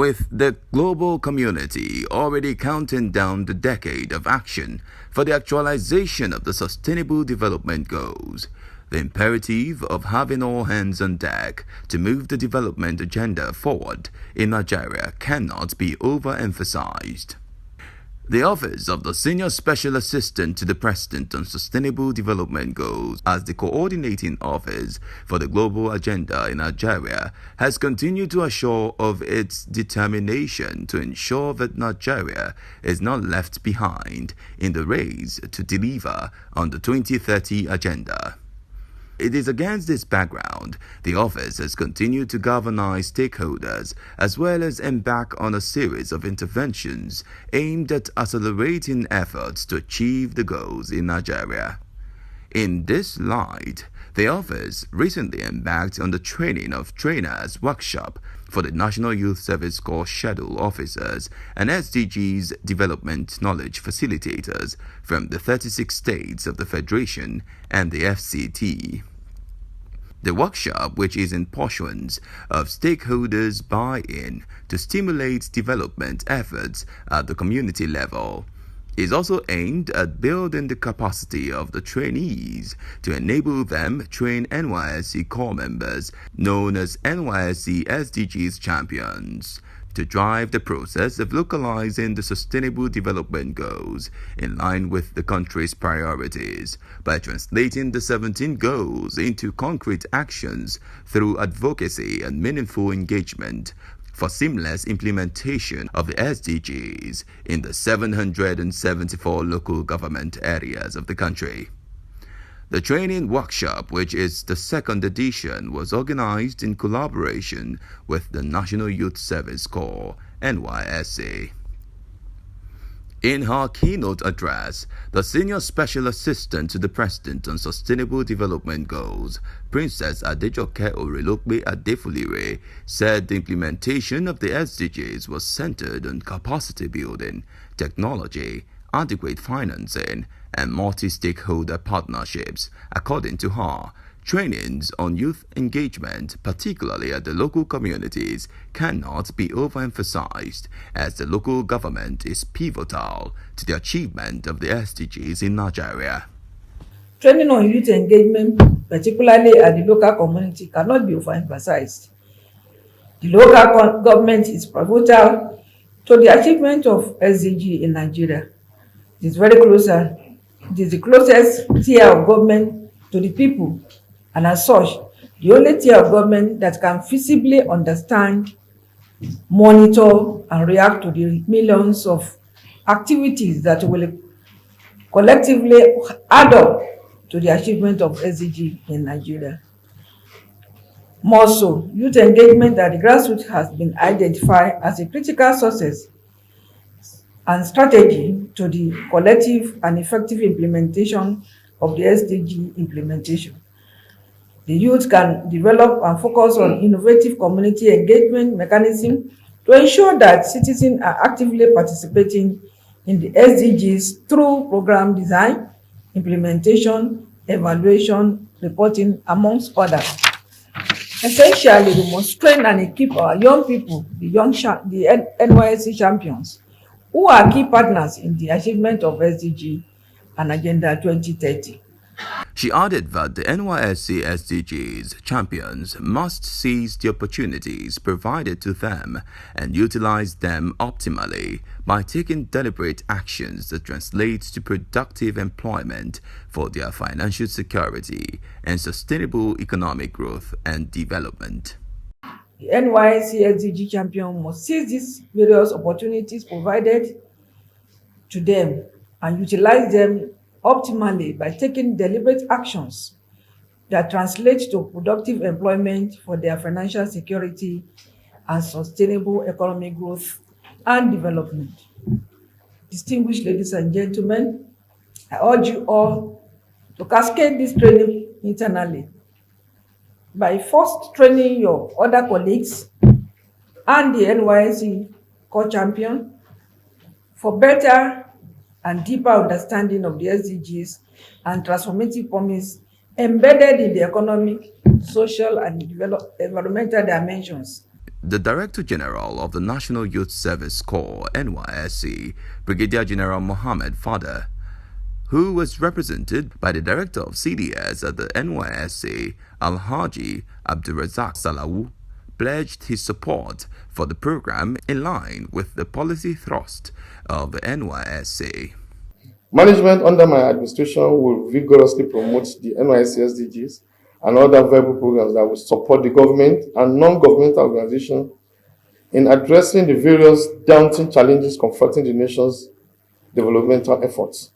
With the global community already counting down the decade of action for the actualization of the Sustainable Development Goals, the imperative of having all hands on deck to move the development agenda forward in Nigeria cannot be overemphasized. The Office of the Senior Special Assistant to the President on Sustainable Development Goals, as the coordinating office for the global agenda in Nigeria, has continued to assure of its determination to ensure that Nigeria is not left behind in the race to deliver on the 2030 agenda. It is against this background the office has continued to galvanize stakeholders as well as embark on a series of interventions aimed at accelerating efforts to achieve the goals in Nigeria. In this light, the office recently embarked on the Training of Trainers workshop for the National Youth Service Corps Schedule Officers and Sdgs Development Knowledge Facilitators from the 36 states of the Federation and the FCT. The workshop, which is in pursuance of stakeholders' buy-in to stimulate development efforts at the community level, is also aimed at building the capacity of the trainees to enable them train NYSC core members known as NYSC SDGs champions to drive the process of localizing the Sustainable Development Goals in line with the country's priorities by translating the 17 goals into concrete actions through advocacy and meaningful engagement for seamless implementation of the SDGs in the 774 local government areas of the country. The training workshop, which is the second edition, was organized in collaboration with the National Youth Service Corps, NYSC. In her keynote address, the Senior Special Assistant to the President on Sustainable Development Goals, Princess Adejoke Orelokpe Adefulire, said the implementation of the SDGs was centered on capacity building, technology, adequate financing, and multi-stakeholder partnerships. According to her, trainings on youth engagement, particularly at the local communities, cannot be overemphasized, as the local government is pivotal to the achievement of the SDGs in Nigeria. Training on youth engagement, particularly at the local community, cannot be overemphasized. The local government is pivotal to the achievement of SDG in Nigeria. It is very closer. It is the closest tier of government to the people, and as such, the only tier of government that can feasibly understand, monitor, and react to the millions of activities that will collectively add up to the achievement of SDG in Nigeria. More so, youth engagement at the grassroots has been identified as a critical success and strategy to the collective and effective implementation of the SDG implementation. The youth can develop and focus on innovative community engagement mechanisms to ensure that citizens are actively participating in the SDGs through program design, implementation, evaluation, reporting, amongst others. Essentially, we must train and equip our young people, the NYSC champions, who are key partners in the achievement of SDG and Agenda 2030. She added that the NYSC SDGs champions must seize the opportunities provided to them and utilize them optimally by taking deliberate actions that translate to productive employment for their financial security and sustainable economic growth and development. The NYSC SDG champion must seize these various opportunities provided to them and utilize them optimally by taking deliberate actions that translate to productive employment for their financial security and sustainable economic growth and development. Distinguished ladies and gentlemen, I urge you all to cascade this training internally by first training your other colleagues and the NYSC core champion for better and deeper understanding of the SDGs and transformative promise embedded in the economic, social, and environmental dimensions. The Director General of the National Youth Service Corps (NYSC), Brigadier General Mohammed Fada, who was represented by the Director of Sdgs at the NYSC, Alhaji Abdulrazak Salawu, pledged his support for the program in line with the policy thrust of the NYSC. Management under my administration will vigorously promote the Nysc SDGs and other viable programs that will support the government and non-governmental organizations in addressing the various daunting challenges confronting the nation's developmental efforts.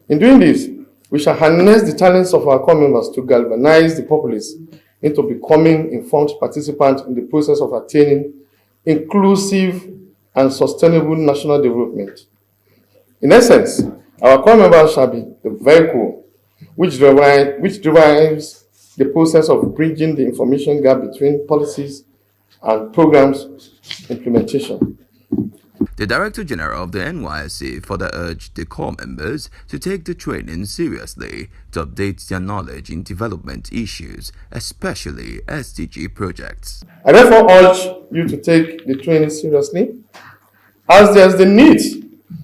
In doing this, we shall harness the talents of our core members to galvanize the populace into becoming informed participants in the process of attaining inclusive and sustainable national development. In essence, our core members shall be the vehicle which drives the process of bridging the information gap between policies and programs implementation. The Director General of the NYSC further urged the corps members to take the training seriously to update their knowledge in development issues, especially SDG projects. I therefore urge you to take the training seriously, as there is the need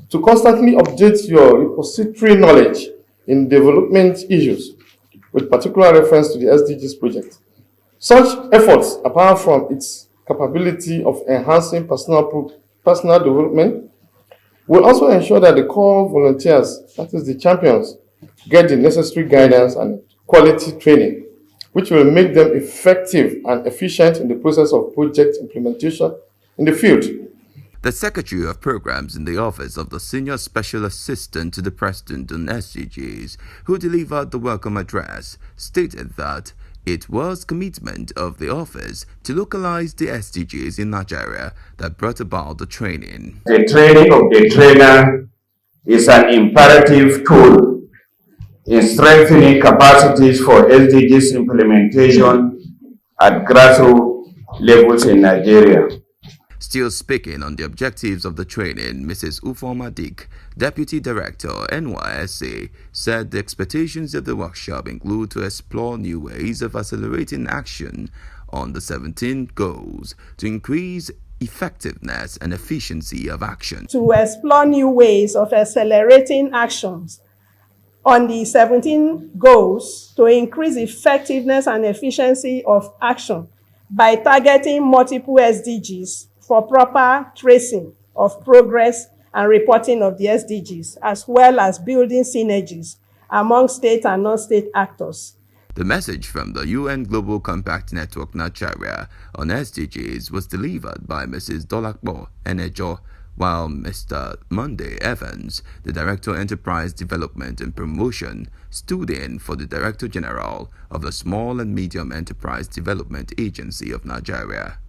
to constantly update your repository knowledge in development issues, with particular reference to the SDGs project. Such efforts, apart from its capability of enhancing personal development, will also ensure that the core volunteers, that is the champions, get the necessary guidance and quality training, which will make them effective and efficient in the process of project implementation in the field. The Secretary of Programs in the Office of the Senior Special Assistant to the President on SDGs, who delivered the welcome address, stated that it was commitment of the office to localize the SDGs in Nigeria that brought about the training. The training of the trainer is an imperative tool in strengthening capacities for SDGs implementation at grassroots levels in Nigeria. Still speaking on the objectives of the training, Mrs. Ufoma Dik, Deputy Director, NYSC, said the expectations of the workshop include to explore new ways of accelerating action on the 17 goals to increase effectiveness and efficiency of action. To explore new ways of accelerating actions on the 17 goals to increase effectiveness and efficiency of action by targeting multiple SDGs for proper tracing of progress and reporting of the SDGs, as well as building synergies among state and non-state actors. The message from the UN Global Compact Network Nigeria on SDGs was delivered by Mrs. Dolakbo Enejo, while Mr. Monday Evans, the Director Enterprise Development and Promotion, stood in for the Director General of the Small and Medium Enterprise Development Agency of Nigeria.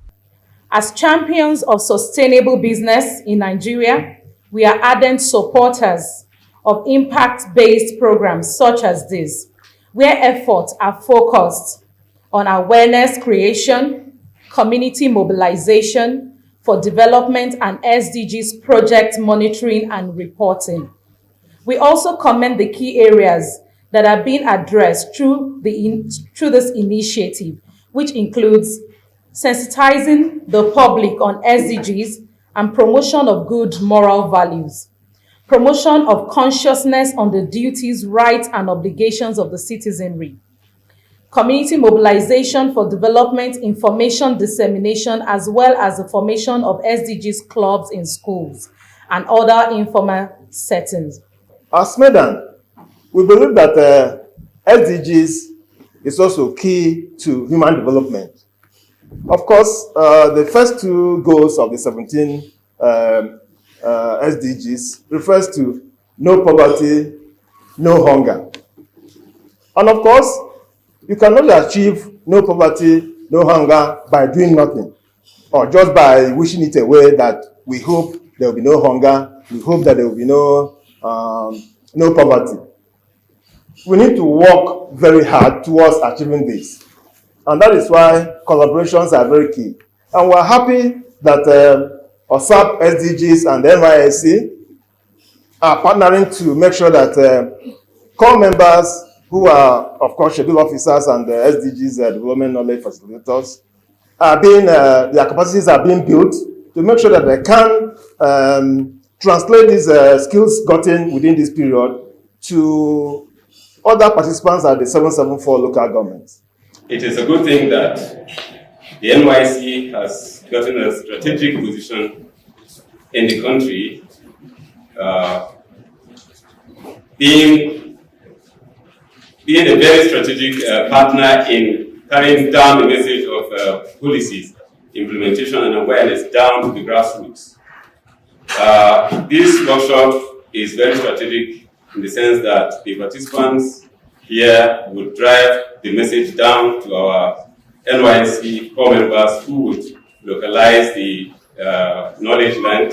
As champions of sustainable business in Nigeria, we are ardent supporters of impact-based programs such as this, where efforts are focused on awareness creation, community mobilization for development, and SDGs project monitoring and reporting. We also commend the key areas that are being addressed through this initiative, which includes sensitizing the public on SDGs and promotion of good moral values, promotion of consciousness on the duties, rights, and obligations of the citizenry, community mobilization for development, information dissemination, as well as the formation of SDGs clubs in schools and other informal settings. As MEDAN, we believe that SDGs is also key to human development. Of course, the first two goals of the 17 SDGs refers to no poverty, no hunger. And of course, you cannot achieve no poverty, no hunger by doing nothing, or just by wishing it away that we hope there will be no hunger, we hope that there will be no poverty. We need to work very hard towards achieving this. And that is why collaborations are very key. And we're happy that Ossap, SDGs, and Nysc are partnering to make sure that core members who are, of course, scheduled officers and SDGs development knowledge facilitators their capacities are being built to make sure that they can translate these skills gotten within this period to other participants at the 774 local governments. It is a good thing that the NYSC has gotten a strategic position in the country, being a very strategic partner in carrying down the message of policies, implementation and awareness down to the grassroots. This workshop is very strategic in the sense that the participants here would drive the message down to our NYSC core members who would localize the knowledge learned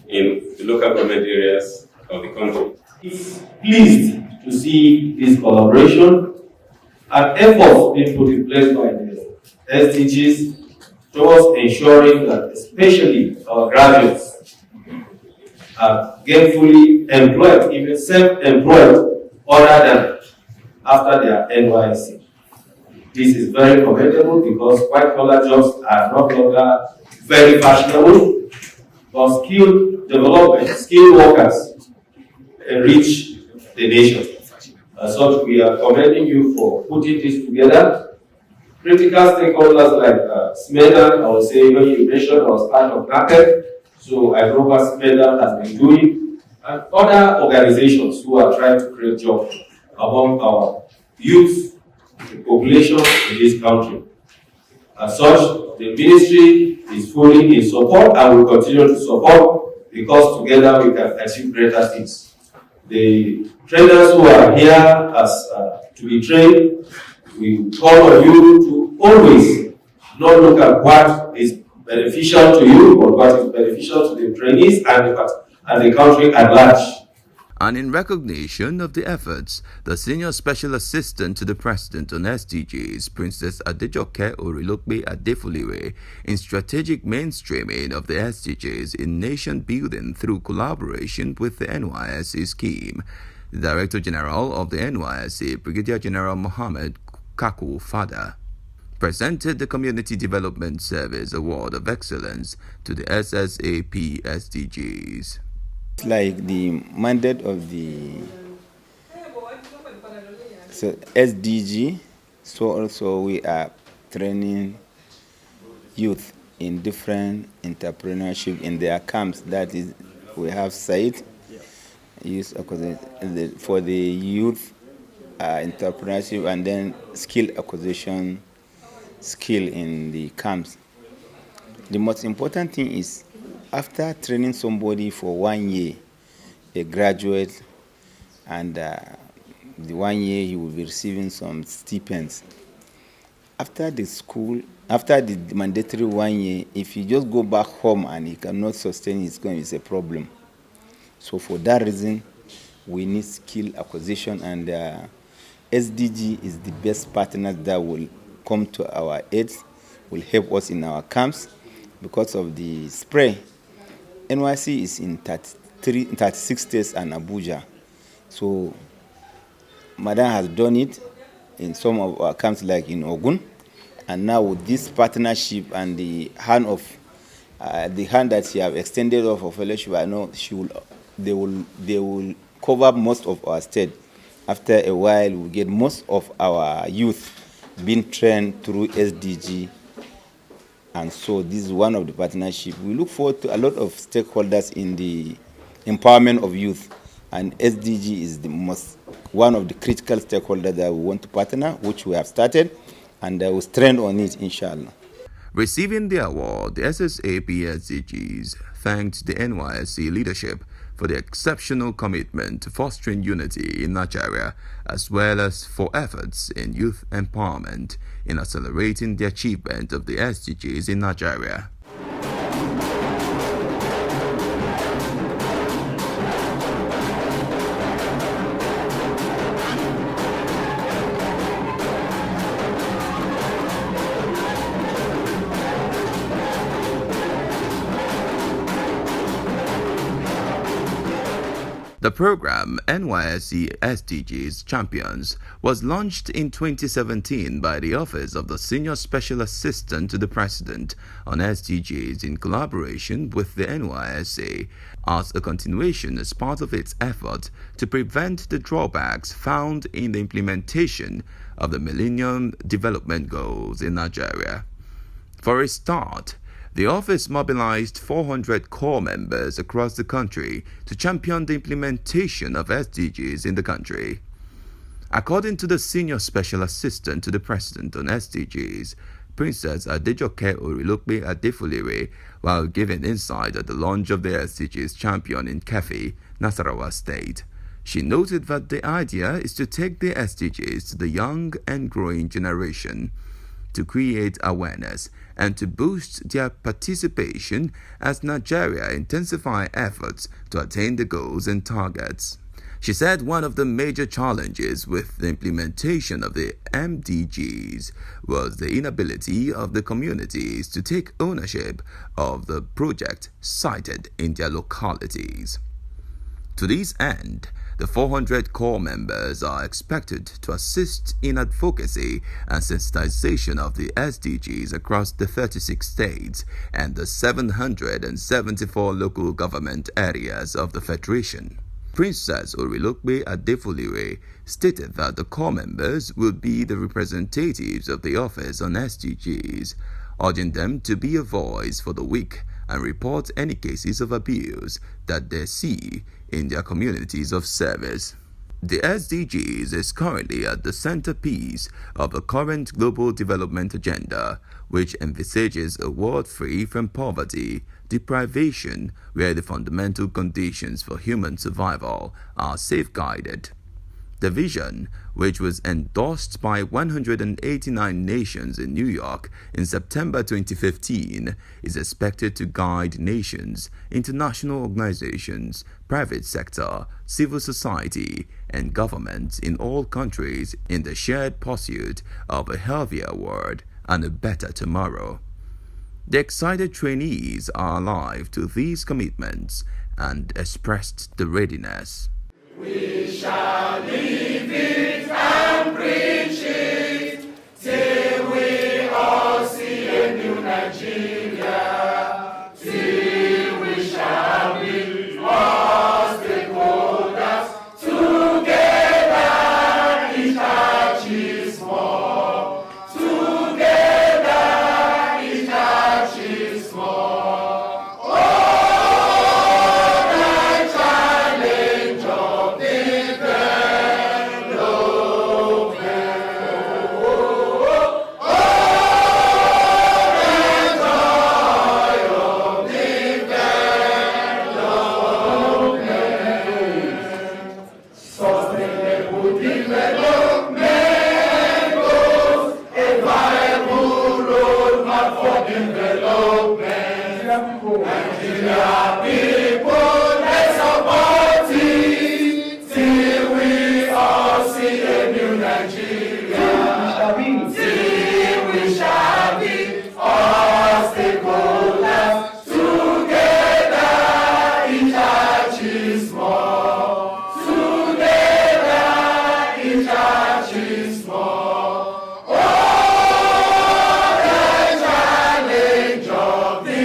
in the local government areas of the country. It's pleased to see this collaboration and efforts being put in place by the SDGs towards ensuring that especially our graduates are gainfully employed, even self-employed, other than after their NYSC. This is very commendable because white-collar jobs are no longer very fashionable, but skill development, skilled workers enrich the nation. As such, we are commending you for putting this together. Critical stakeholders like SMEDA, I would say when you mentioned, was part of NAPEP, so I know what SMEDA has been doing, and other organizations who are trying to create jobs among our youth population in this country. As such, the ministry is fully in support and will continue to support because together we can achieve greater things. The trainers who are here as to be trained, we call on you to always not look at what is beneficial to you, but what is beneficial to the trainees and the country at large. And in recognition of the efforts, the Senior Special Assistant to the President on SDGs, Princess Adejoke Orilokbe Adefolire, in strategic mainstreaming of the SDGs in nation building through collaboration with the NYSC scheme. The Director General of the NYSC, Brigadier General Mohammed Kaku Fada, presented the Community Development Service Award of Excellence to the SSAP SDGs. It's like the mandate of the SDG, so also we are training youth in different entrepreneurship in their camps. That is, we have site use for the youth entrepreneurship and then skill acquisition skill in the camps. The most important thing is after training somebody for 1 year, a graduate, and the 1 year he will be receiving some stipends. After the school, after the mandatory 1 year, if you just go back home and he cannot sustain his income, it's a problem. So for that reason, we need skill acquisition, and SDG is the best partner that will come to our aid, will help us in our camps because of the spray. NYSC is in 36 states and Abuja. So Madam has done it in some of our camps like in Ogun. And now with this partnership and the hand that she have extended off of fellowship, I know they will cover most of our state. After a while, we get most of our youth being trained through SDG. And so this is one of the partnerships. We look forward to a lot of stakeholders in the empowerment of youth. And SDG is one of the critical stakeholders that we want to partner, which we have started, and we'll strengthen on it, inshallah. Receiving the award, the SSAP SDGs thanked the NYSC leadership for their exceptional commitment to fostering unity in Nigeria, as well as for efforts in youth empowerment in accelerating the achievement of the SDGs in Nigeria. The program, NYSC SDGs Champions, was launched in 2017 by the Office of the Senior Special Assistant to the President on SDGs in collaboration with the NYSC as a continuation as part of its effort to prevent the drawbacks found in the implementation of the Millennium Development Goals in Nigeria. For a start, the office mobilized 400 core members across the country to champion the implementation of SDGs in the country. According to the Senior Special Assistant to the President on SDGs, Princess Adejoke Orilokpe Adefulere, while giving insight at the launch of the SDGs champion in Kefi, Nasarawa State, she noted that the idea is to take the SDGs to the young and growing generation, to create awareness and to boost their participation as Nigeria intensify efforts to attain the goals and targets. She said one of the major challenges with the implementation of the MDGs was the inability of the communities to take ownership of the project cited in their localities. To this end, the 400 core members are expected to assist in advocacy and sensitization of the SDGs across the 36 states and the 774 local government areas of the Federation. Princess Orilokpe Adefulere stated that the core members will be the representatives of the Office on SDGs, urging them to be a voice for the weak and report any cases of abuse that they see in their communities of service. The SDGs is currently at the centerpiece of the current global development agenda, which envisages a world free from poverty, deprivation, where the fundamental conditions for human survival are safeguarded. The vision, which was endorsed by 189 nations in New York in September 2015, is expected to guide nations, international organizations, private sector, civil society, and governments in all countries in the shared pursuit of a healthier world and a better tomorrow. The excited trainees are alive to these commitments and expressed the readiness. We shall live it and preach it till we all see a new Nigeria, till we shall be all stakeholders together. Each achieves more. Together, each achieves more. Nigeria people, let's support it till we all see a new Nigeria. Till we shall be all stakeholders together. Each achieves more. Together, each achieves more. Oh, the challenge of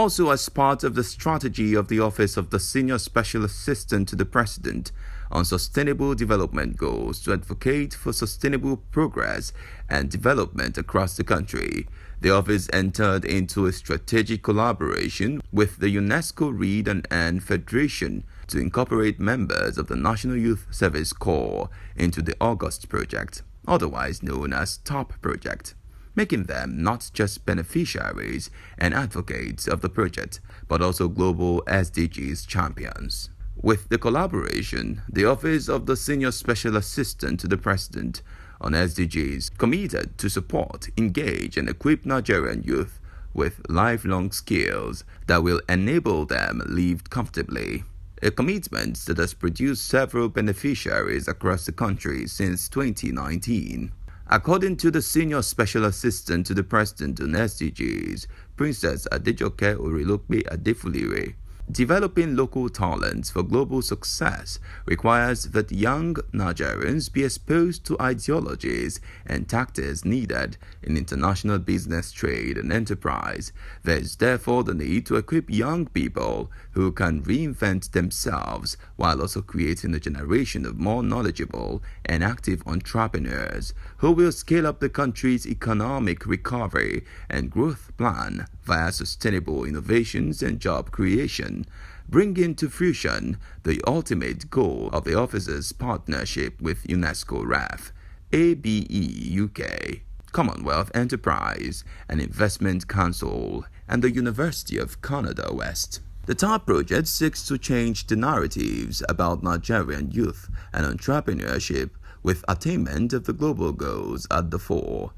Also, as part of the strategy of the Office of the Senior Special Assistant to the President on Sustainable Development Goals to advocate for sustainable progress and development across the country, the office entered into a strategic collaboration with the UNESCO Read and Earn Federation to incorporate members of the National Youth Service Corps into the August Project, otherwise known as TOP Project, making them not just beneficiaries and advocates of the project, but also global SDGs champions. With the collaboration, the Office of the Senior Special Assistant to the President on SDGs committed to support, engage, and equip Nigerian youth with lifelong skills that will enable them live comfortably. A commitment that has produced several beneficiaries across the country since 2019. According to the Senior Special Assistant to the President on SDGs, Princess Adejoke Orilokpe Adefulire, developing local talents for global success requires that young Nigerians be exposed to ideologies and tactics needed in international business, trade, and enterprise. There is therefore the need to equip young people who can reinvent themselves while also creating a generation of more knowledgeable and active entrepreneurs who will scale up the country's economic recovery and growth plan via sustainable innovations and job creation, bringing to fruition the ultimate goal of the office's partnership with UNESCO REF, ABE UK, Commonwealth Enterprise and Investment Council, and the University of Canada West. The TAP project seeks to change the narratives about Nigerian youth and entrepreneurship with attainment of the global goals at the fore.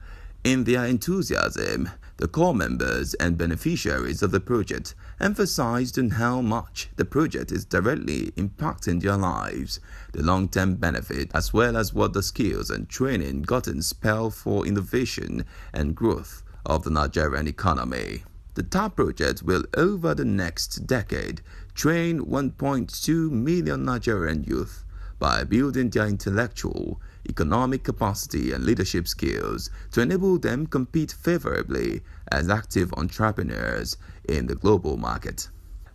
In their enthusiasm, the core members and beneficiaries of the project emphasized on how much the project is directly impacting their lives, the long-term benefit, as well as what the skills and training gotten spell for innovation and growth of the Nigerian economy. The TAP project will, over the next decade, train 1.2 million Nigerian youth by building their intellectual, economic capacity and leadership skills to enable them compete favorably as active entrepreneurs in the global market.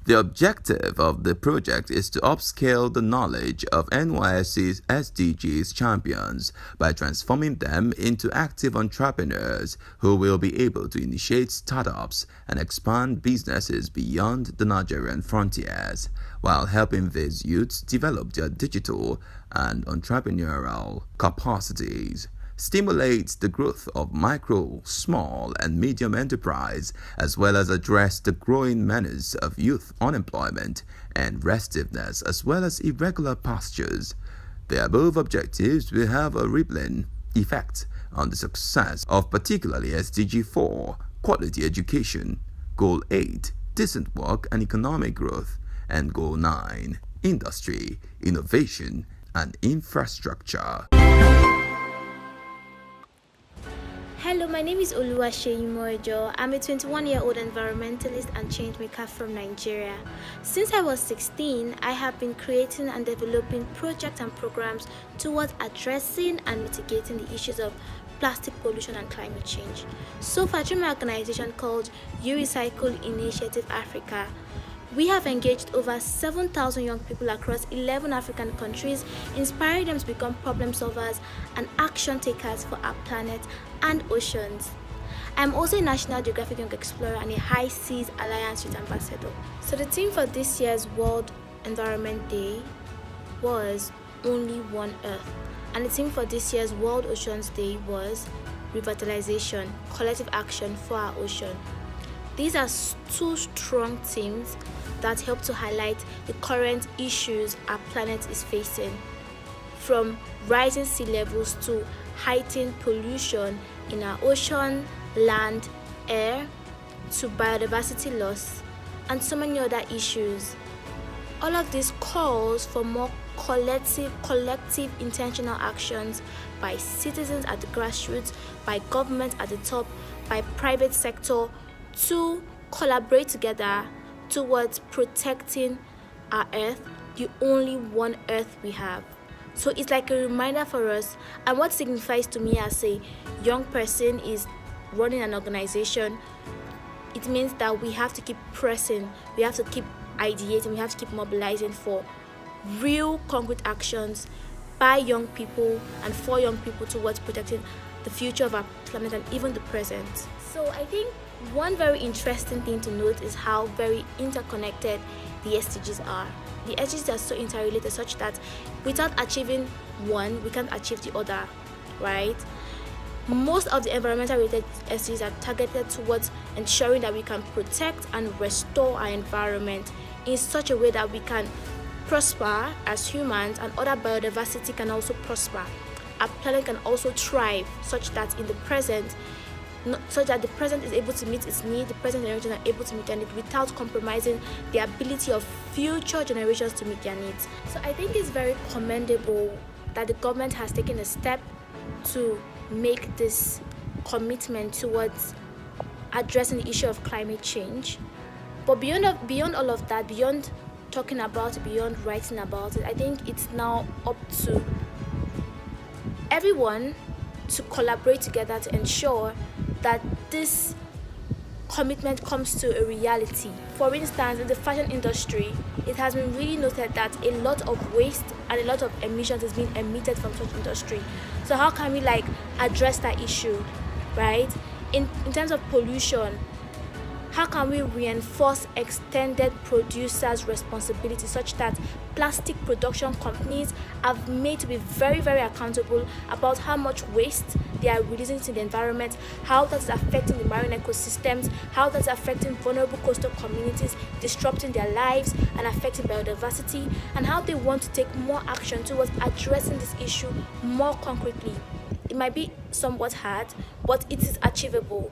The objective of the project is to upscale the knowledge of NYSC's SDGs champions by transforming them into active entrepreneurs who will be able to initiate startups and expand businesses beyond the Nigerian frontiers, while helping these youths develop their digital and entrepreneurial capacities, stimulates the growth of micro, small, and medium enterprise, as well as address the growing menace of youth unemployment and restiveness, as well as irregular pastures. The above objectives will have a rippling effect on the success of particularly SDG 4, quality education, Goal 8, decent work and economic growth, and Goal 9, industry, innovation, and infrastructure. Hello, my name is Oluwaseyi Mojo. I'm a 21-year-old environmentalist and changemaker from Nigeria. Since I was 16, I have been creating and developing projects and programs towards addressing and mitigating the issues of plastic pollution and climate change. So far, through my organization called You Recycle Initiative Africa, we have engaged over 7,000 young people across 11 African countries, inspiring them to become problem solvers and action takers for our planet and oceans. I'm also a National Geographic Young Explorer and a High Seas Alliance Youth Ambassador. So the theme for this year's World Environment Day was Only One Earth. And the theme for this year's World Oceans Day was Revitalization, Collective Action for Our Ocean. These are two strong themes that help to highlight the current issues our planet is facing, from rising sea levels to heightened pollution in our ocean, land, air, to biodiversity loss, and so many other issues. All of this calls for more collective intentional actions by citizens at the grassroots, by government at the top, by private sector, to collaborate together towards protecting our earth, the only one earth we have. So it's like a reminder for us, and what signifies to me as a young person is running an organization. It means that we have to keep pressing, we have to keep ideating, we have to keep mobilizing for real concrete actions by young people and for young people towards protecting the future of our planet and even the present. So I think one very interesting thing to note is how very interconnected the SDGs are. The SDGs are so interrelated such that without achieving one, we can't achieve the other, right? Most of the environmental related SDGs are targeted towards ensuring that we can protect and restore our environment in such a way that we can prosper as humans and other biodiversity can also prosper. Our planet can also thrive such that in the present such that the present is able to meet its need, the present generation are able to meet their need without compromising the ability of future generations to meet their needs. So I think it's very commendable that the government has taken a step to make this commitment towards addressing the issue of climate change. But beyond all of that, beyond talking about it, beyond writing about it, I think it's now up to everyone to collaborate together to ensure that this commitment comes to a reality. For instance, in the fashion industry, it has been really noted that a lot of waste and a lot of emissions is being emitted from such industry. So how can we address that issue, right? In terms of pollution, how can we reinforce extended producers' responsibility such that plastic production companies are made to be very, very accountable about how much waste they are releasing to the environment, how that's affecting the marine ecosystems, how that's affecting vulnerable coastal communities, disrupting their lives and affecting biodiversity, and how they want to take more action towards addressing this issue more concretely. It might be somewhat hard, but it is achievable.